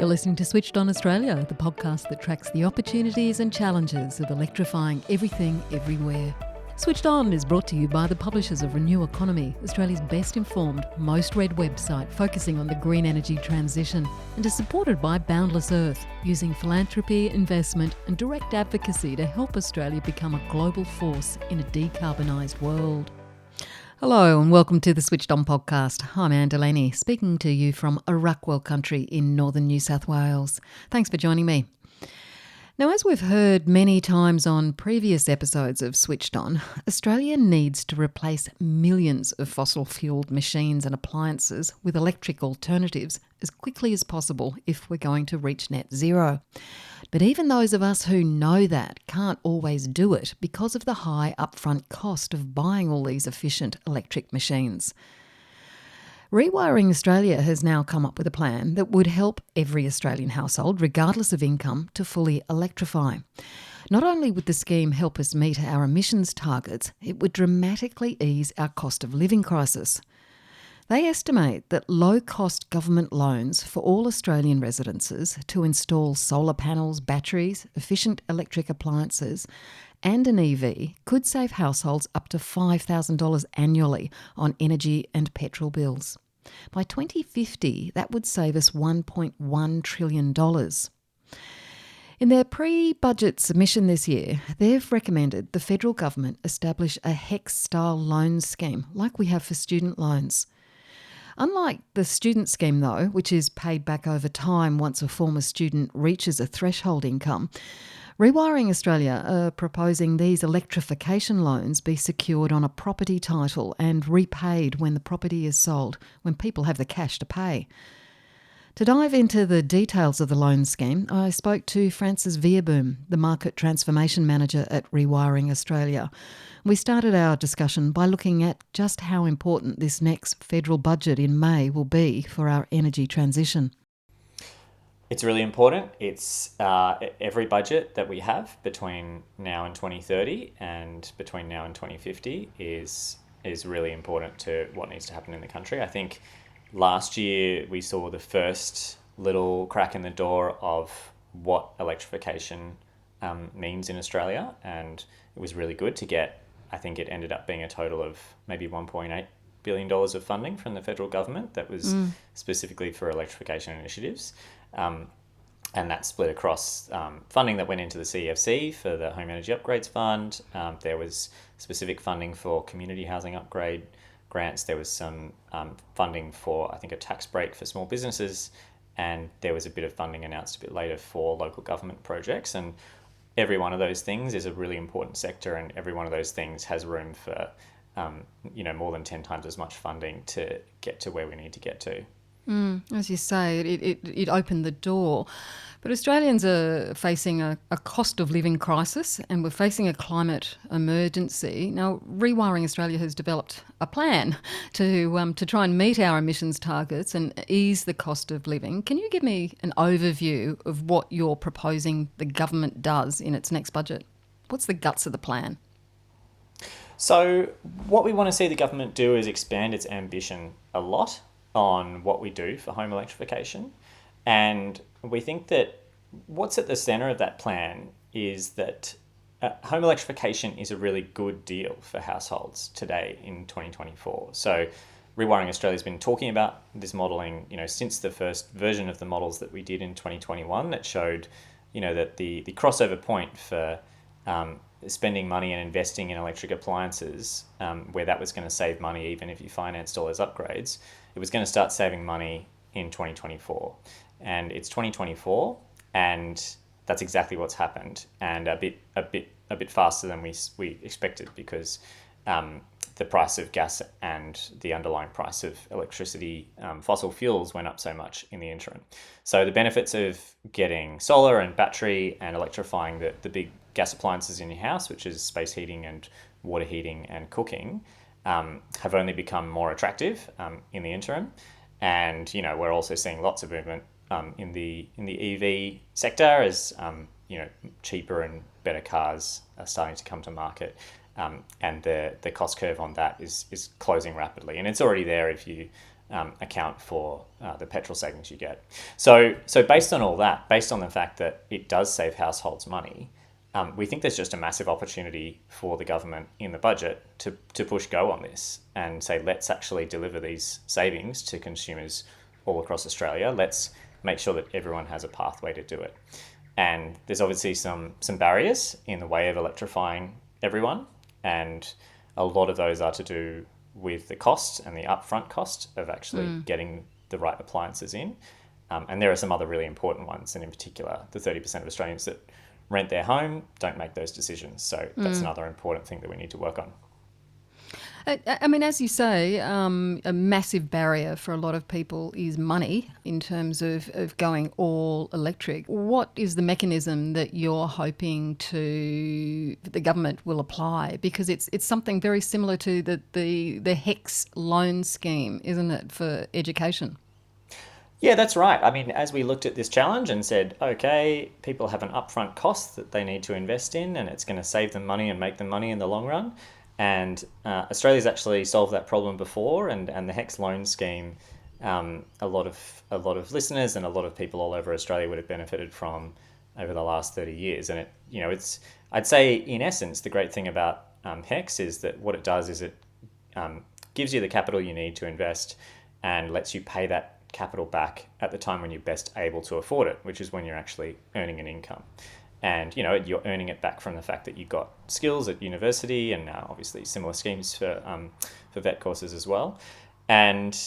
You're listening to Switched On Australia, the podcast that tracks the opportunities and challenges of electrifying everything, everywhere. Switched On is brought to you by the publishers of Renew Economy, Australia's best informed, most read website focusing on the green energy transition, and is supported by Boundless Earth, using philanthropy, investment and direct advocacy to help Australia become a global force in a decarbonised world. Hello and welcome to the Switched On podcast. I'm Anne Delaney, speaking to you from Arakwal country in northern New South Wales. Thanks for joining me. Now, as we've heard many times on previous episodes of Switched On, Australia needs to replace millions of fossil-fuelled machines and appliances with electric alternatives as quickly as possible if we're going to reach net zero. But even those of us who know that can't always do it because of the high upfront cost of buying all these efficient electric machines. Rewiring Australia has now come up with a plan that would help every Australian household, regardless of income, to fully electrify. Not only would the scheme help us meet our emissions targets, it would dramatically ease our cost of living crisis. They estimate that low-cost government loans for all Australian residences to install solar panels, batteries, efficient electric appliances and an EV could save households up to $5,000 annually on energy and petrol bills. By 2050, that would save us $1.1 trillion. In their pre-budget submission this year, they've recommended the federal government establish a HECS-style loan scheme like we have for student loans. Unlike the student scheme, though, which is paid back over time once a former student reaches a threshold income, Rewiring Australia are proposing these electrification loans be secured on a property title and repaid when the property is sold, when people have the cash to pay. To dive into the details of the loan scheme, I spoke to Francis Vierboom, the Market Transformation Manager at Rewiring Australia. We started our discussion by looking at just how important this next federal budget in May will be for our energy transition. It's really important. It's every budget that we have between now and 2030 and between now and 2050 is really important to what needs to happen in the country. I think last year we saw the first little crack in the door of what electrification means in Australia, and it was really good to get. I think it ended up being a total of maybe $1.8 billion of funding from the federal government that was specifically for electrification initiatives. And that split across funding that went into the CEFC for the Home Energy Upgrades Fund. There was specific funding for community housing upgrade grants. There was some funding for, I think, a tax break for small businesses. And there was a bit of funding announced a bit later for local government projects. And every one of those things is a really important sector, and every one of those things has room for more than 10 times as much funding to get to where we need to get to. As you say, it opened the door. But Australians are facing a cost of living crisis, and we're facing a climate emergency. Now, Rewiring Australia has developed a plan to try and meet our emissions targets and ease the cost of living. Can you give me an overview of what you're proposing the government does in its next budget? What's the guts of the plan? So what we want to see the government do is expand its ambition a lot on what we do for home electrification. And we think that what's at the centre of that plan is that home electrification is a really good deal for households today in 2024. So Rewiring Australia has been talking about this modelling, since the first version of the models that we did in 2021 that showed, that the crossover point for spending money and investing in electric appliances, where that was going to save money even if you financed all those upgrades, it was going to start saving money in 2024. And it's 2024, and that's exactly what's happened, and a bit faster than we expected, because the price of gas and the underlying price of electricity, fossil fuels, went up so much in the interim. So the benefits of getting solar and battery and electrifying the big gas appliances in your house, which is space heating and water heating and cooking, have only become more attractive in the interim. And we're also seeing lots of movement in the EV sector as cheaper and better cars are starting to come to market. And the cost curve on that is closing rapidly, and it's already there if you account for the petrol savings you get. So based on all that, based on the fact that it does save households money, we think there's just a massive opportunity for the government in the budget to push go on this and say, let's actually deliver these savings to consumers all across Australia. Let's make sure that everyone has a pathway to do it. And there's obviously some barriers in the way of electrifying everyone, and a lot of those are to do with the cost and the upfront cost of actually getting the right appliances in. And there are some other really important ones, and in particular, the 30% of Australians that rent their home don't make those decisions. So that's another important thing that we need to work on. I mean, as you say, a massive barrier for a lot of people is money in terms of going all electric. What is the mechanism that you're hoping the government will apply? Because it's something very similar to the HECS loan scheme, isn't it, for education? Yeah, that's right. I mean, as we looked at this challenge and said, okay, people have an upfront cost that they need to invest in, and it's going to save them money and make them money in the long run. And Australia's actually solved that problem before, and the HECS loan scheme, a lot of listeners and a lot of people all over Australia would have benefited from over the last 30 years. And I'd say in essence, the great thing about HECS is that what it does is it gives you the capital you need to invest and lets you pay that capital back at the time when you're best able to afford it, which is when you're actually earning an income. And you're earning it back from the fact that you got skills at university, and now obviously similar schemes for vet courses as well. And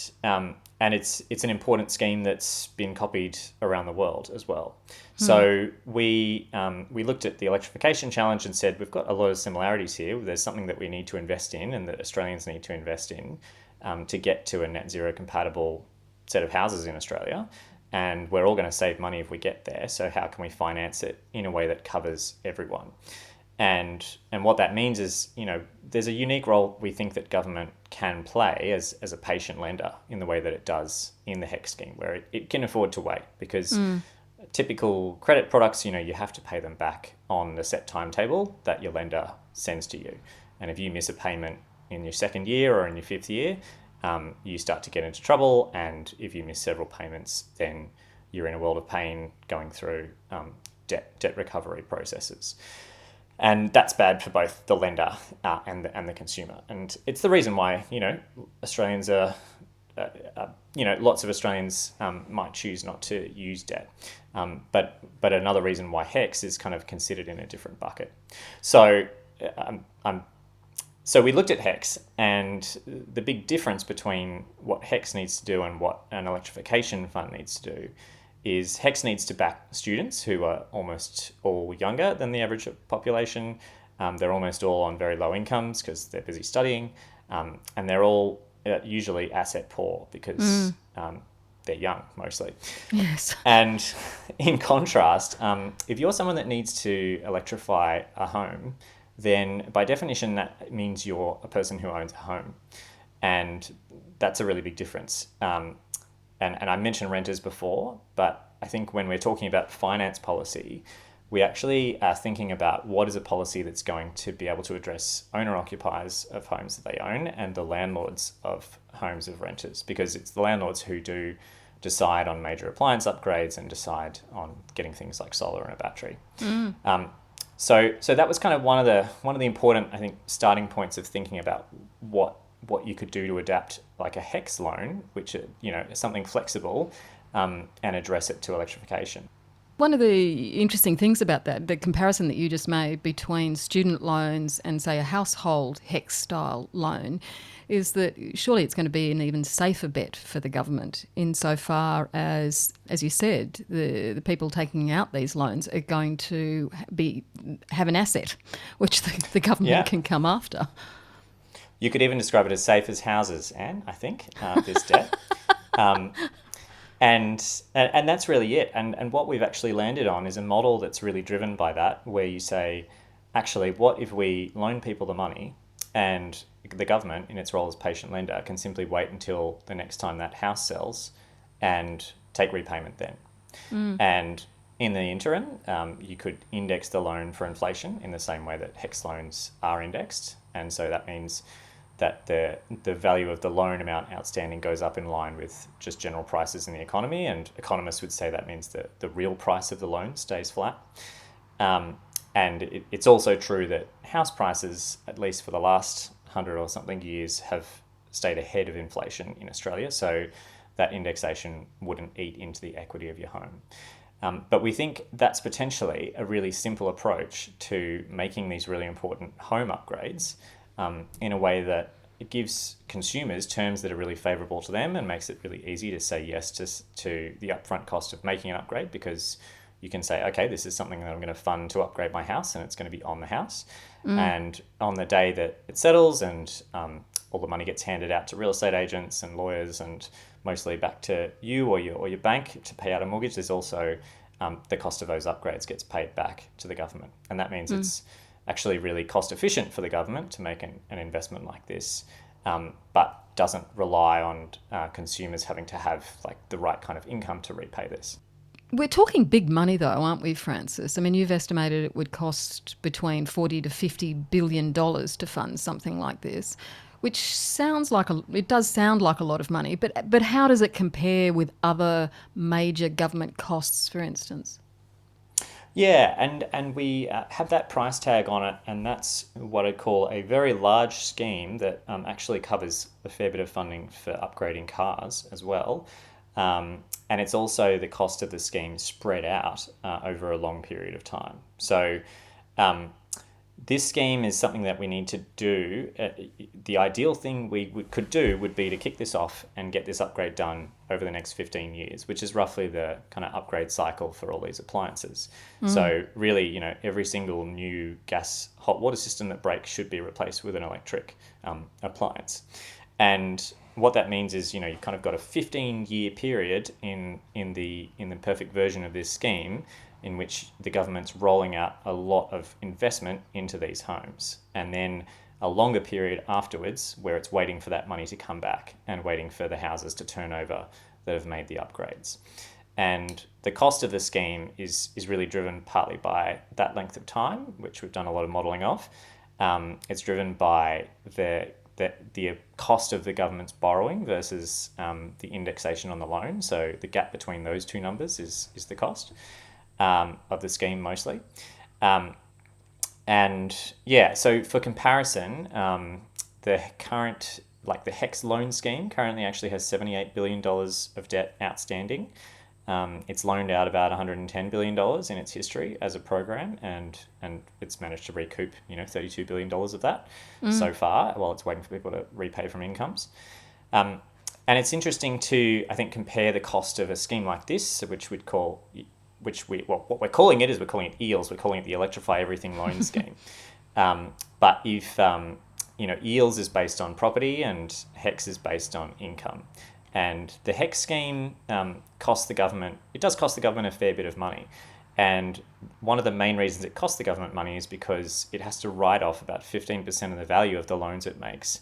it's an important scheme that's been copied around the world as well. So we looked at the electrification challenge and said, we've got a lot of similarities here. There's something that we need to invest in and that Australians need to invest in to get to a net zero compatible set of houses in Australia. And we're all going to save money if we get there. So how can we finance it in a way that covers everyone? And what that means is, there's a unique role we think that government can play as a patient lender in the way that it does in the HECS scheme, where it can afford to wait, because typical credit products, you have to pay them back on the set timetable that your lender sends to you. And if you miss a payment in your second year or in your fifth year, you start to get into trouble, and if you miss several payments, then you're in a world of pain going through debt recovery processes. And that's bad for both the lender and the consumer. And it's the reason why, Australians are, lots of Australians might choose not to use debt. But another reason why HECS is kind of considered in a different bucket. So we looked at HECS, and the big difference between what HECS needs to do and what an electrification fund needs to do is HECS needs to back students who are almost all younger than the average population. They're almost all on very low incomes because they're busy studying, and they're all usually asset poor because they're young mostly. Yes. And in contrast, if you're someone that needs to electrify a home, then by definition, that means you're a person who owns a home. And that's a really big difference. And I mentioned renters before, but I think when we're talking about finance policy, we actually are thinking about what is a policy that's going to be able to address owner-occupiers of homes that they own and the landlords of homes of renters, because it's the landlords who do decide on major appliance upgrades and decide on getting things like solar and a battery. So that was kind of one of the important, I think, starting points of thinking about what you could do to adapt like a HECS loan, which is something flexible, and address it to electrification. One of the interesting things about that, the comparison that you just made between student loans and, say, a household HECS-style loan, is that surely it's going to be an even safer bet for the government insofar as you said, the people taking out these loans are going to have an asset which the government can come after. You could even describe it as safe as houses, Anne, I think, this debt. And that's really it. And what we've actually landed on is a model that's really driven by that, where you say, actually, what if we loan people the money and the government, in its role as patient lender, can simply wait until the next time that house sells and take repayment then. And in the interim, you could index the loan for inflation in the same way that HECS loans are indexed. And so that means that the value of the loan amount outstanding goes up in line with just general prices in the economy, and economists would say that means that the real price of the loan stays flat. And it's also true that house prices, at least for the last 100 or something years, have stayed ahead of inflation in Australia, so that indexation wouldn't eat into the equity of your home. But we think that's potentially a really simple approach to making these really important home upgrades in a way that it gives consumers terms that are really favourable to them and makes it really easy to say yes to the upfront cost of making an upgrade, because you can say, okay, this is something that I'm going to fund to upgrade my house, and it's going to be on the house. And on the day that it settles and all the money gets handed out to real estate agents and lawyers and mostly back to you or your bank to pay out a mortgage, there's also the cost of those upgrades gets paid back to the government. And that means it's actually really cost efficient for the government to make an investment like this, but doesn't rely on consumers having to have like the right kind of income to repay this. We're talking big money though, aren't we, Francis? I mean, you've estimated it would cost between $40 to $50 billion to fund something like this, which it does sound like a lot of money, but how does it compare with other major government costs, for instance? Yeah, and we have that price tag on it, and that's what I'd call a very large scheme that actually covers a fair bit of funding for upgrading cars as well. And it's also the cost of the scheme spread out over a long period of time. So this scheme is something that we need to do. The ideal thing we could do would be to kick this off and get this upgrade done over the next 15 years, which is roughly the kind of upgrade cycle for all these appliances. So really, every single new gas hot water system that breaks should be replaced with an electric appliance. And what that means is, you've kind of got a 15-year period in the perfect version of this scheme in which the government's rolling out a lot of investment into these homes, and then a longer period afterwards where it's waiting for that money to come back and waiting for the houses to turn over that have made the upgrades. And the cost of the scheme is really driven partly by that length of time, which we've done a lot of modelling of. It's driven by the cost of the government's borrowing versus the indexation on the loan. So the gap between those two numbers is the cost of the scheme mostly. And yeah, so for comparison, the current, the HECS loan scheme currently actually has $78 billion of debt outstanding. It's loaned out about $110 billion in its history as a program, and it's managed to recoup, $32 billion of that so far, while it's waiting for people to repay from incomes. And it's interesting to, I think, compare the cost of a scheme like this, what we're calling it EELS. We're calling it the Electrify Everything Loan Scheme. But if EELS is based on property and HECS is based on income. And the HECS scheme costs the government a fair bit of money. And one of the main reasons it costs the government money is because it has to write off about 15% of the value of the loans it makes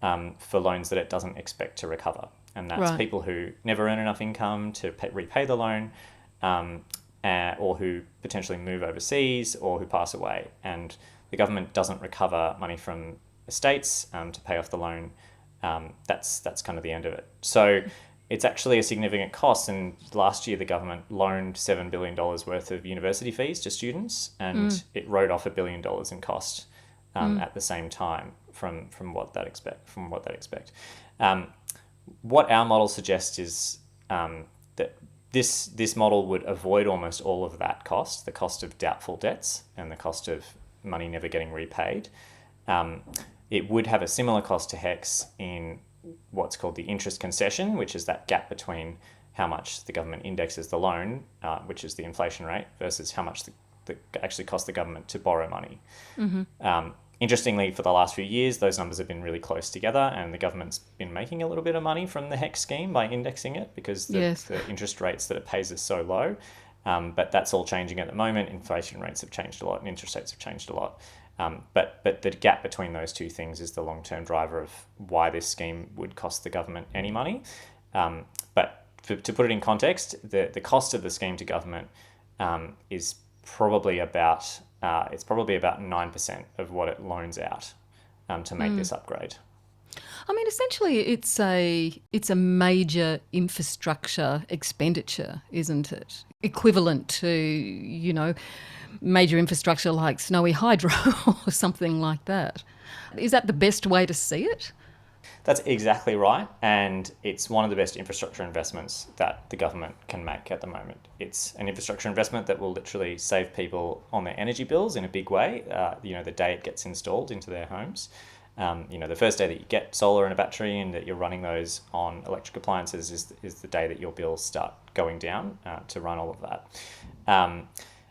for loans that it doesn't expect to recover. And that's Right. people who never earn enough income to repay the loan, or who potentially move overseas or who pass away. And the government doesn't recover money from estates to pay off the loan. That's kind of the end of it. So it's actually a significant cost. And last year, the government loaned $7 billion worth of university fees to students, and it wrote off $1 billion in cost at the same time from what they'd expect. What our model suggests is that this model would avoid almost all of that cost, the cost of doubtful debts and the cost of money never getting repaid. It would have a similar cost to HECS in what's called the interest concession, which is that gap between how much the government indexes the loan, which is the inflation rate, versus how much that actually costs the government to borrow money. Interestingly, for the last few years, those numbers have been really close together, and the government's been making a little bit of money from the HECS scheme by indexing it because the interest rates that it pays is so low. But that's all changing at the moment. Inflation rates have changed a lot and interest rates have changed a lot. But the gap between those two things is the long-term driver of why this scheme would cost the government any money. But to put it in context, the cost of the scheme to government is probably about 9% of what it loans out to make this upgrade. I mean, essentially, it's a major infrastructure expenditure, isn't it? Equivalent to, major infrastructure like Snowy Hydro or something like that. Is that the best way to see it? That's exactly right, and it's one of the best infrastructure investments that the government can make at the moment. It's an infrastructure investment that will literally save people on their energy bills in a big way, the day it gets installed into their homes. The first day that you get solar and a battery and that you're running those on electric appliances is the day that your bills start going down to run all of that.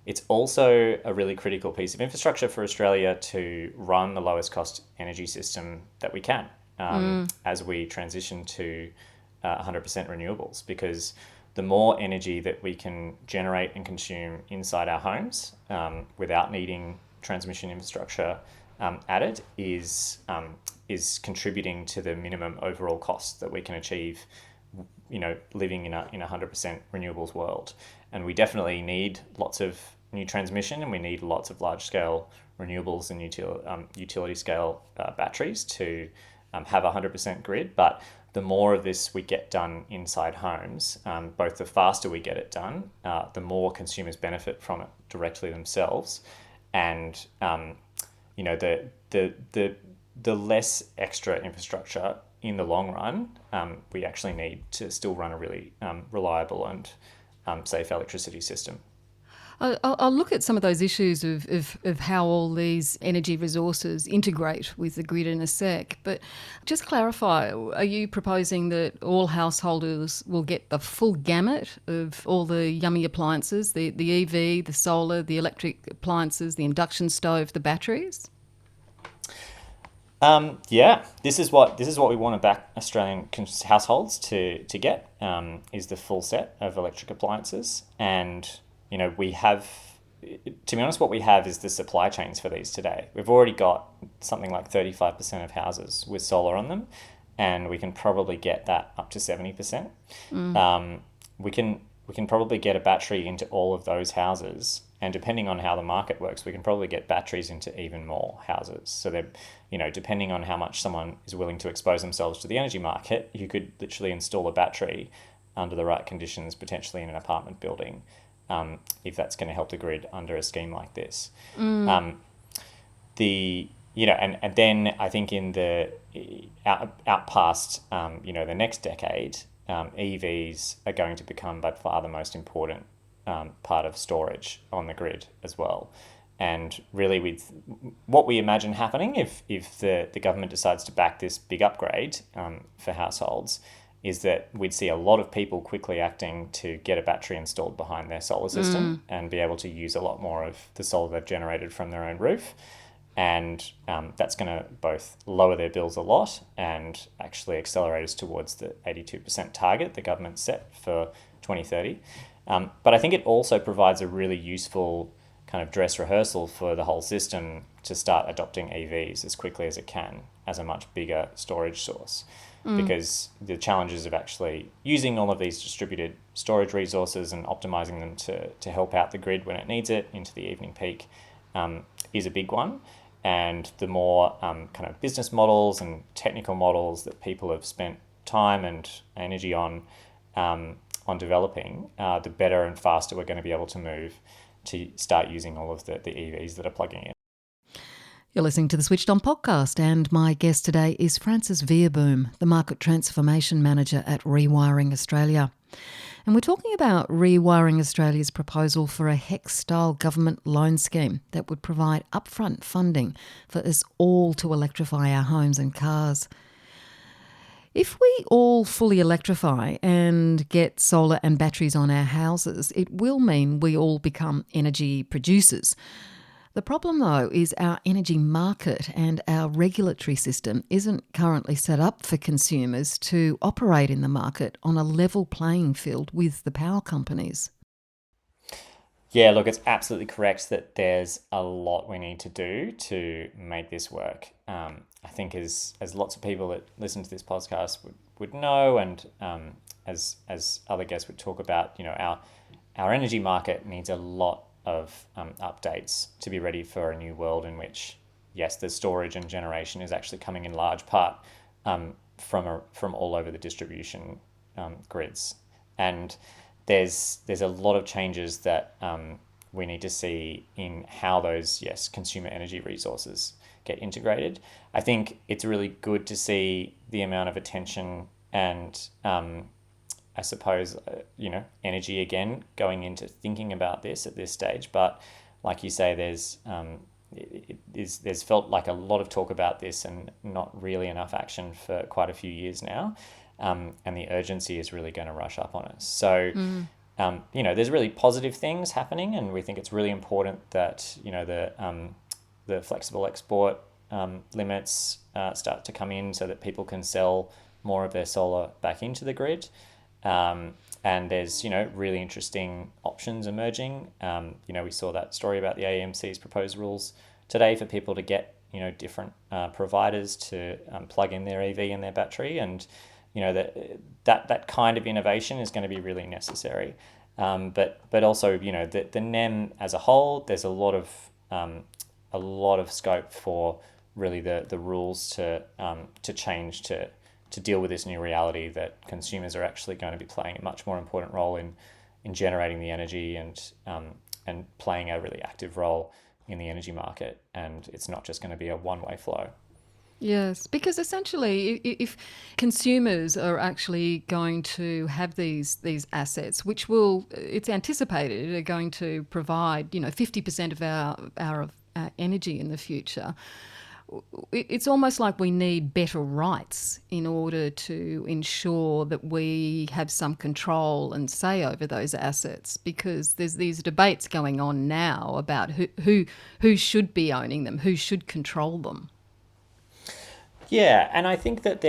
It's also a really critical piece of infrastructure for Australia to run the lowest cost energy system that we can as we transition to 100% renewables, because the more energy that we can generate and consume inside our homes without needing transmission infrastructure added is contributing to the minimum overall cost that we can achieve, living in a 100% renewables world. And we definitely need lots of new transmission, and we need lots of large scale renewables and utility scale batteries to have a 100% grid. But the more of this we get done inside homes, both the faster we get it done, the more consumers benefit from it directly themselves, and the less extra infrastructure in the long run we actually need to still run a really reliable and safe electricity system. I'll look at some of those issues of how all these energy resources integrate with the grid in a sec. But just clarify, are you proposing that all householders will get the full gamut of all the yummy appliances, the EV, the solar, the electric appliances, the induction stove, the batteries? This is what we want to back Australian households to get is the full set of electric appliances. And we have, to be honest, what we have is the supply chains for these today. We've already got something like 35% of houses with solar on them, and we can probably get that up to 70%. We can probably get a battery into all of those houses, and depending on how the market works, we can probably get batteries into even more houses. So that, depending on how much someone is willing to expose themselves to the energy market, you could literally install a battery under the right conditions, potentially in an apartment building, if that's going to help the grid under a scheme like this. And then I think in the out past the next decade, EVs are going to become by far the most important part of storage on the grid as well. And really, with what we imagine happening if the government decides to back this big upgrade for households, is that we'd see a lot of people quickly acting to get a battery installed behind their solar system and be able to use a lot more of the solar they've generated from their own roof. And that's going to both lower their bills a lot and actually accelerate us towards the 82% target the government set for 2030. But I think it also provides a really useful kind of dress rehearsal for the whole system to start adopting EVs as quickly as it can as a much bigger storage source. Because the challenges of actually using all of these distributed storage resources and optimizing them to help out the grid when it needs it into the evening peak is a big one. And the more kind of business models and technical models that people have spent time and energy on developing, the better and faster we're going to be able to move to start using all of the EVs that are plugging in. You're listening to the Switched On podcast, and my guest today is Francis Vierboom, the Market Transformation Manager at Rewiring Australia. And we're talking about Rewiring Australia's proposal for a HECS-style government loan scheme that would provide upfront funding for us all to electrify our homes and cars. If we all fully electrify and get solar and batteries on our houses, it will mean we all become energy producers. The problem, though, is our energy market and our regulatory system isn't currently set up for consumers to operate in the market on a level playing field with the power companies. Yeah, look, it's absolutely correct that there's a lot we need to do to make this work. I think as lots of people that listen to this podcast would know, and as other guests would talk about, our energy market needs a lot of updates to be ready for a new world in which, yes, the storage and generation is actually coming in large part from all over the distribution grids, and there's a lot of changes that we need to see in how those consumer energy resources get integrated. I think it's really good to see the amount of attention and I suppose energy again going into thinking about this at this stage. But like you say, there's felt like a lot of talk about this and not really enough action for quite a few years now. And the urgency is really going to rush up on us. So, there's really positive things happening, and we think it's really important that, the flexible export limits start to come in so that people can sell more of their solar back into the grid. And there's, really interesting options emerging. We saw that story about the AEMC's proposed rules today for people to get, different providers to plug in their EV and their battery. And, that kind of innovation is going to be really necessary. But also, the NEM as a whole, there's a lot of scope for really the rules to change to deal with this new reality that consumers are actually going to be playing a much more important role in generating the energy and playing a really active role in the energy market. And it's not just going to be a one-way flow. Yes, because essentially, if consumers are actually going to have these assets, which it's anticipated are going to provide 50% of our energy in the future, it's almost like we need better rights in order to ensure that we have some control and say over those assets, because there's these debates going on now about who should be owning them, who should control them. Yeah, and I think that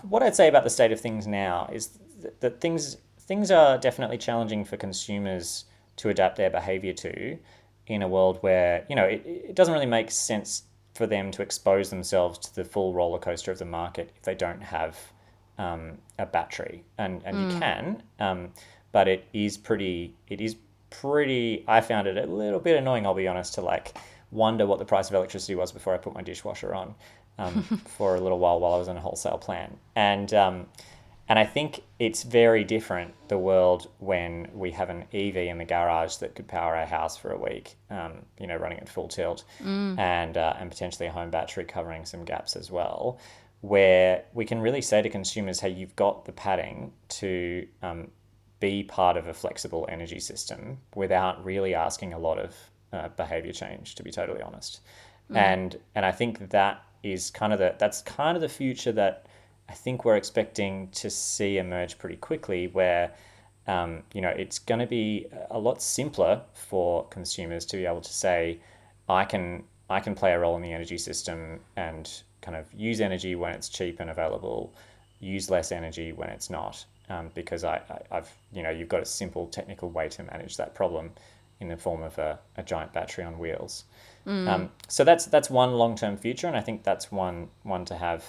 what I'd say about the state of things now is that things are definitely challenging for consumers to adapt their behaviour to, in a world where, it doesn't really make sense for them to expose themselves to the full roller coaster of the market if they don't have a battery. And you can, but it is pretty, I found it a little bit annoying, I'll be honest, to wonder what the price of electricity was before I put my dishwasher on for a little while I was on a wholesale plan. And I think it's very different, the world, when we have an EV in the garage that could power our house for a week, running at full tilt, and potentially a home battery covering some gaps as well, where we can really say to consumers, hey, you've got the padding to be part of a flexible energy system without really asking a lot of behaviour change, to be totally honest. And I think that is that's kind of the future that I think we're expecting to see emerge pretty quickly, where it's going to be a lot simpler for consumers to be able to say, I can play a role in the energy system and kind of use energy when it's cheap and available, use less energy when it's not, because I've you've got a simple technical way to manage that problem in the form of a giant battery on wheels. So that's one long-term future, and I think that's one to have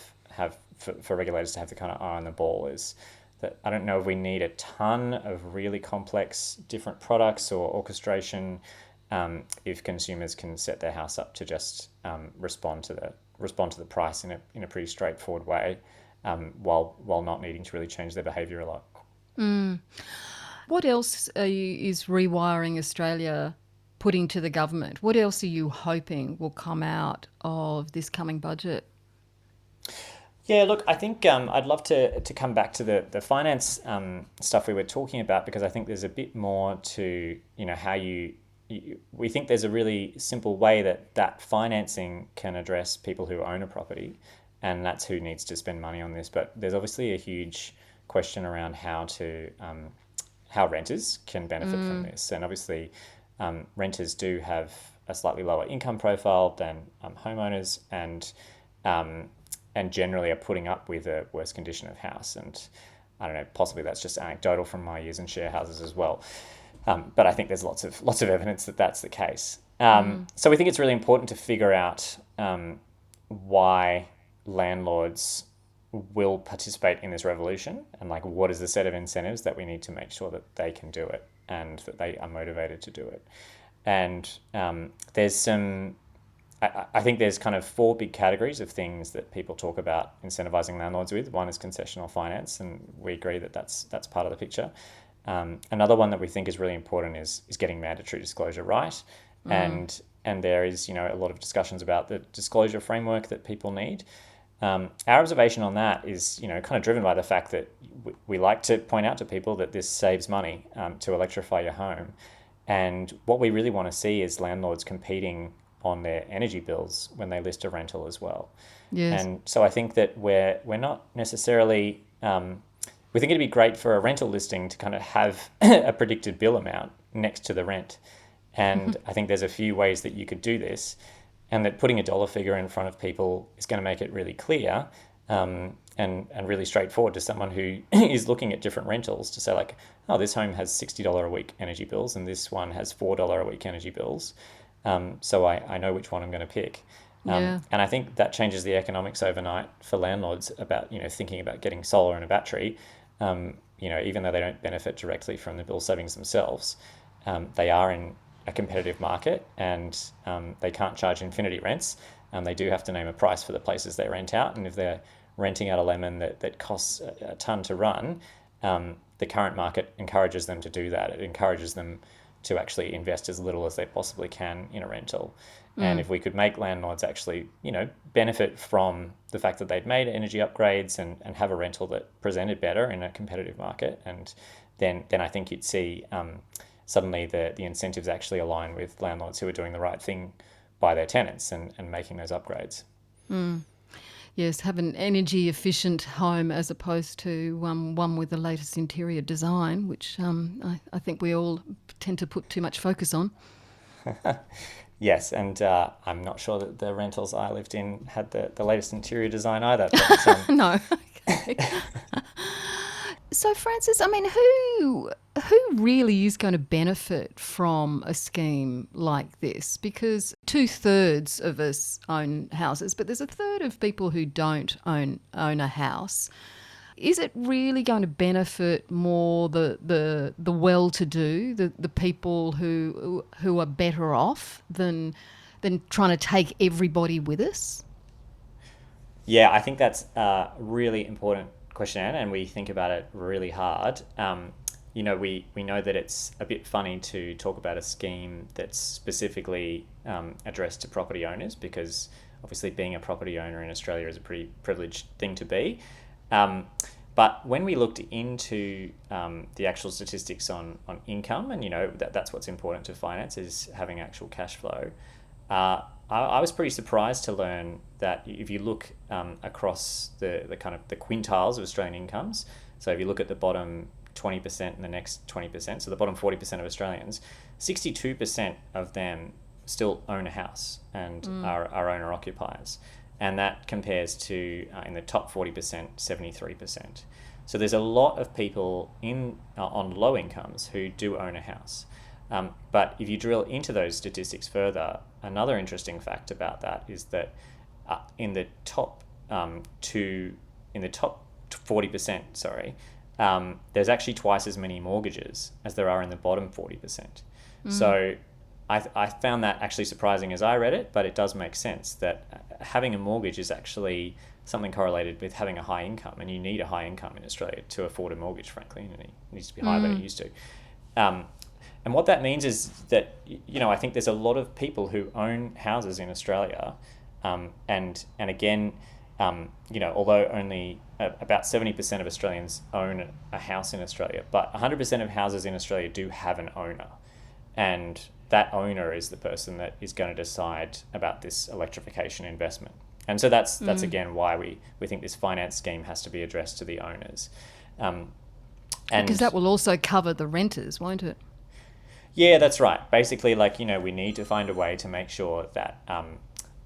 for regulators to have the kind of eye on the ball, is that I don't know if we need a ton of really complex different products or orchestration if consumers can set their house up to just respond to the price in a pretty straightforward way, while not needing to really change their behaviour a lot. What else is Rewiring Australia putting to the government? What else are you hoping will come out of this coming budget? Yeah, look, I think I'd love to come back to the finance stuff we were talking about, because I think there's a bit more to, how we think there's a really simple way that financing can address people who own a property, and that's who needs to spend money on this. But there's obviously a huge question around how renters can benefit from this. And obviously renters do have a slightly lower income profile than homeowners, and generally are putting up with a worse condition of house. And I don't know, possibly that's just anecdotal from my years in share houses as well. But I think there's lots of evidence that that's the case. So we think it's really important to figure out why landlords will participate in this revolution, and what is the set of incentives that we need to make sure that they can do it and that they are motivated to do it. And there's some, I think there's kind of four big categories of things that people talk about incentivising landlords with. One is concessional finance, and we agree that that's part of the picture. Another one that we think is really important is getting mandatory disclosure right, and there is a lot of discussions about the disclosure framework that people need. Our observation on that is kind of driven by the fact that we like to point out to people that this saves money to electrify your home, and what we really want to see is landlords competing on their energy bills when they list a rental as well. Yes. And so I think that we're not necessarily we think it'd be great for a rental listing to kind of have a predicted bill amount next to the rent. And I think there's a few ways that you could do this, and that putting a dollar figure in front of people is going to make it really clear and really straightforward to someone who is looking at different rentals to say like, oh, this home has $60 a week energy bills and this one has $4 a week energy bills. So I know which one I'm going to pick. And I think that changes the economics overnight for landlords about, thinking about getting solar and a battery, even though they don't benefit directly from the bill savings themselves. They are in a competitive market and they can't charge infinity rents. They do have to name a price for the places they rent out. And if they're renting out a lemon that costs a ton to run, the current market encourages them to do that. It encourages them to actually invest as little as they possibly can in a rental. And if we could make landlords actually, benefit from the fact that they'd made energy upgrades and have a rental that presented better in a competitive market, and then I think you'd see suddenly the incentives actually align with landlords who are doing the right thing by their tenants and making those upgrades. Yes, have an energy efficient home as opposed to one with the latest interior design, which I think we all tend to put too much focus on. Yes, and I'm not sure that the rentals I lived in had the latest interior design either. But, no. Okay. So, Francis, I mean, who really is going to benefit from a scheme like this? Because 2/3 of us own houses, but there's a third of people who don't own a house. Is it really going to benefit more the well-to-do, the people who are better off than trying to take everybody with us? Yeah, I think that's a really important question, Anne, and we think about it really hard. We know that it's a bit funny to talk about a scheme that's specifically addressed to property owners, because obviously being a property owner in Australia is a pretty privileged thing to be. But when we looked into the actual statistics on income, and that's what's important to finance, is having actual cash flow. I was pretty surprised to learn that if you look across the kind of the quintiles of Australian incomes, so if you look at the bottom 20% and the next 20%, so the bottom 40% of Australians, 62% of them still own a house and are owner occupiers. And that compares to, in the top 40%, 73%. So there's a lot of people on low incomes who do own a house. But if you drill into those statistics further, another interesting fact about that is that in the top 40%, there's actually twice as many mortgages as there are in the bottom 40%. So I found that actually surprising as I read it, but it does make sense that having a mortgage is actually something correlated with having a high income, and you need a high income in Australia to afford a mortgage, frankly, and it needs to be higher than it used to. And what that means is that, I think there's a lot of people who own houses in Australia, and again, although only about 70% of Australians own a house in Australia, but 100% of houses in Australia do have an owner, and that owner is the person that is going to decide about this electrification investment. And so that's again why we think this finance scheme has to be addressed to the owners. And because that will also cover the renters, won't it? Yeah, that's right. Basically, we need to find a way to make sure that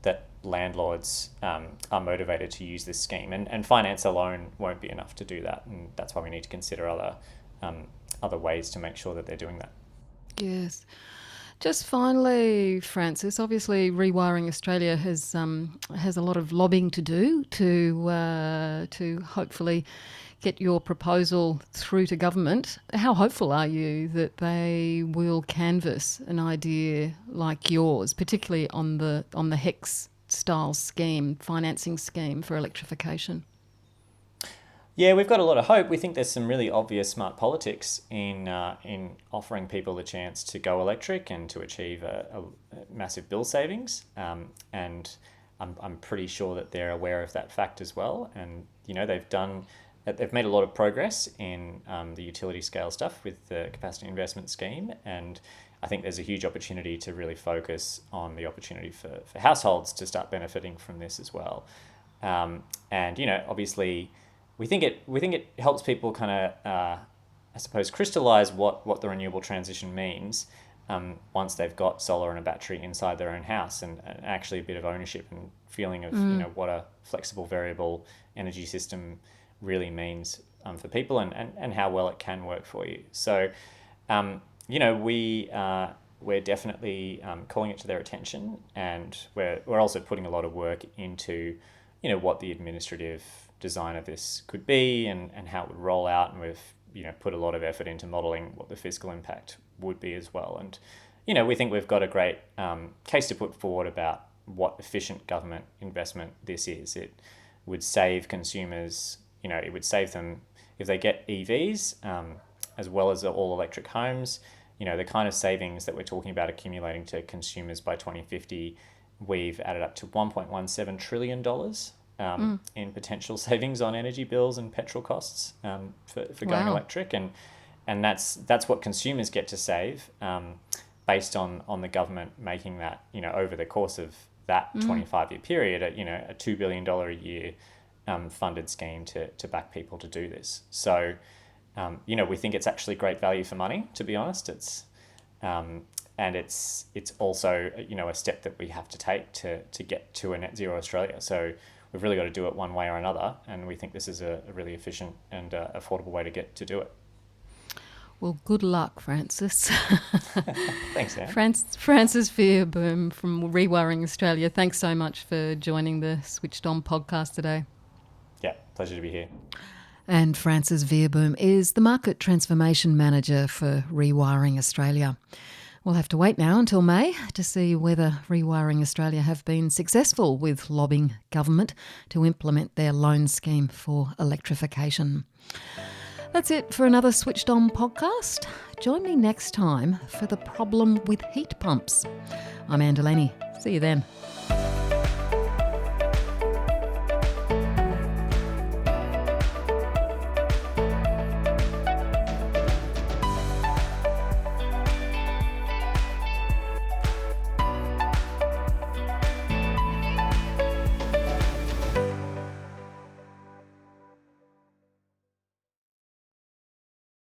that landlords are motivated to use this scheme, and finance alone won't be enough to do that, and that's why we need to consider other ways to make sure that they're doing that. Yes. Just finally, Francis, obviously Rewiring Australia has a lot of lobbying to do to hopefully get your proposal through to government, how hopeful are you that they will canvass an idea like yours, particularly on the HECS-style scheme, financing scheme for electrification? Yeah, we've got a lot of hope. We think there's some really obvious smart politics in offering people a chance to go electric and to achieve a massive bill savings. And I'm pretty sure that they're aware of that fact as well. And they've made a lot of progress in the utility scale stuff with the capacity investment scheme. And I think there's a huge opportunity to really focus on the opportunity for households to start benefiting from this as well. And obviously, we think it helps people kind of, I suppose, crystallize what the renewable transition means once they've got solar and a battery inside their own house, and actually a bit of ownership and feeling of what a flexible variable energy system really means for people, and how well it can work for you. So, we're definitely calling it to their attention, and we're also putting a lot of work into what the administrative design of this could be and how it would roll out, and we've put a lot of effort into modelling what the fiscal impact would be as well. And we think we've got a great case to put forward about what efficient government investment this is. It would save consumers, it would save them if they get EVs as well as all electric homes. The kind of savings that we're talking about accumulating to consumers by 2050, we've added up to $1.17 trillion in potential savings on energy bills and petrol costs for going electric, and that's what consumers get to save based on the government making that over the course of that 25-year period a $2 billion a year funded scheme to back people to do this. So we think it's actually great value for money, to be honest. It's and it's also a step that we have to take to get to a net zero Australia. So we've really got to do it one way or another, and we think this is a really efficient and affordable way to get to do it. Well, good luck, Francis. Thanks, Anne. Francis Vierboom from Rewiring Australia, thanks so much for joining the Switched On podcast today. Yeah, pleasure to be here. And Francis Vierboom is the Market Transformation Manager for Rewiring Australia. We'll have to wait now until May to see whether Rewiring Australia have been successful with lobbying government to implement their loan scheme for electrification. That's it for another Switched On podcast. Join me next time for the problem with heat pumps. I'm Anne Delaney. See you then.